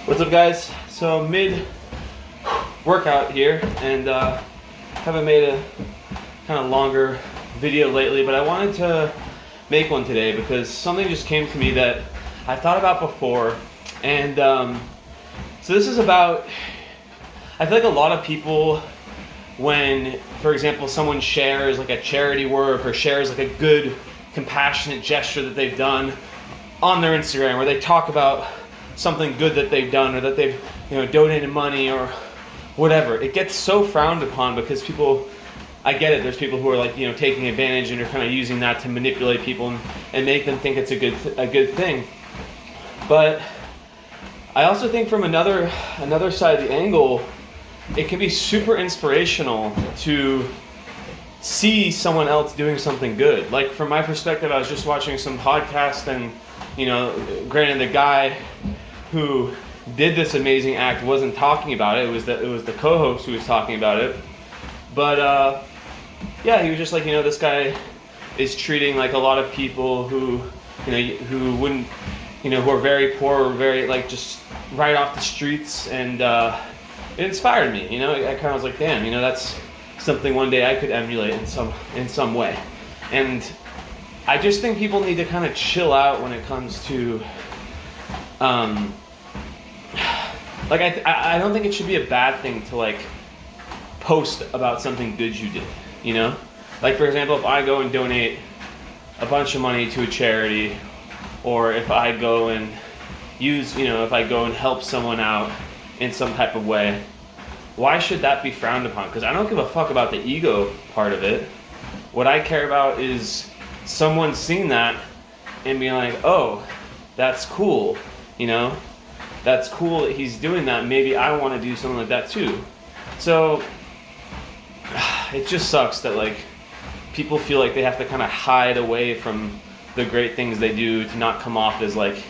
What's up, guys? So mid workout here, and haven't made a kind of longer video lately, but I wanted to make one today because something just came to me that I thought about before. And so this is about, I feel like a lot of people, when, for example, someone shares like a charity work or shares like a good compassionate gesture that they've done on their Instagram, where they talk about something good that they've done, or that they've donated money or whatever, it gets so frowned upon because people, I get it, there's people who are like taking advantage and are kind of using that to manipulate people and make them think it's a good thing. But I also think from another side of the angle, it can be super inspirational to see someone else doing something good. Like from my perspective, I was just watching some podcast, and granted, the guy who did this amazing act wasn't talking about it. It was the co-host who was talking about it. But yeah, he was just like, this guy is treating like a lot of people who who wouldn't, who are very poor or very like just right off the streets, and it inspired me. I kind of was like, damn, that's something one day I could emulate in some way. And I just think people need to kind of chill out when it comes to like I don't think it should be a bad thing to like post about something good you did, like for example, if I go and donate a bunch of money to a charity, or if I go and if I go and help someone out in some type of way, why should that be frowned upon? Because I don't give a fuck about the ego part of it. What I care about is someone seeing that and being like, oh, that's cool, that's cool that he's doing that. Maybe I want to do something like that too. So it just sucks that like people feel like they have to kind of hide away from the great things they do to not come off as like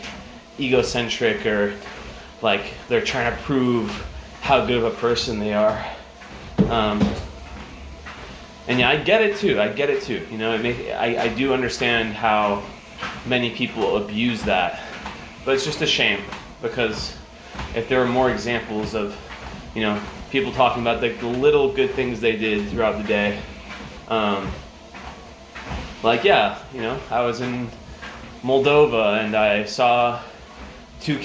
egocentric, or like they're trying to prove how good of a person they are. And yeah, I get it too. I do understand how many people abuse that, but it's just a shame, because if there were more examples of, people talking about the little good things they did throughout the day, like I was in Moldova and I saw two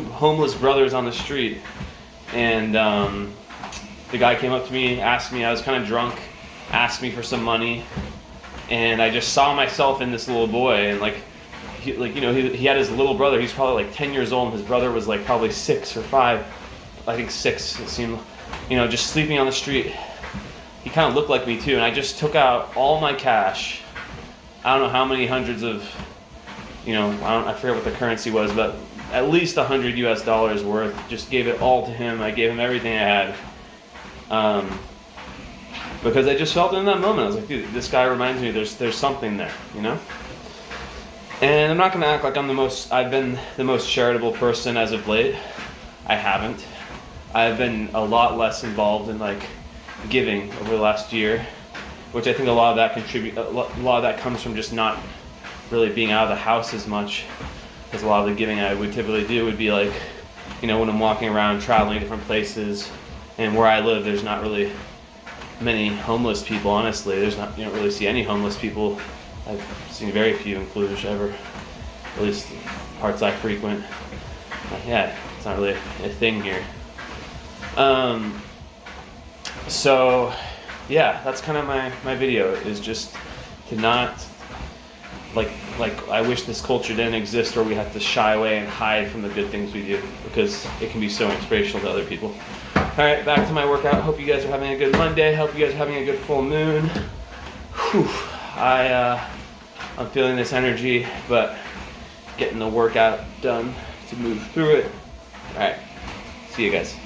homeless brothers on the street, and the guy came up to me, asked me, I was kind of drunk, asked me for some money, and I just saw myself in this little boy, and he had his little brother. He's probably like 10 years old, and his brother was like probably 6 or 5, I think 6, it seemed, just sleeping on the street. He kind of looked like me too, and I just took out all my cash. I don't know how many hundreds of, I forget what the currency was, but at least $100 worth. Just gave it all to him. I gave him everything I had. Because I just felt it in that moment. I was like, dude, this guy reminds me there's something there, And I'm not gonna act like I've been the most charitable person as of late. I haven't. I've been a lot less involved in like giving over the last year, which I think a lot of that comes from just not really being out of the house as much, because a lot of the giving I would typically do would be like, when I'm walking around traveling different places. And where I live, there's not really many homeless people, honestly. You don't really see any homeless people. I've seen very few in Cluj ever, at least parts I frequent. Yeah, it's not really a thing here. So yeah, that's kind of my video, is just to not, like I wish this culture didn't exist where we have to shy away and hide from the good things we do, because it can be so inspirational to other people. Alright, back to my workout. Hope you guys are having a good Monday. Hope you guys are having a good full moon. Whew. I'm feeling this energy, but getting the workout done to move through it. Alright, see you guys.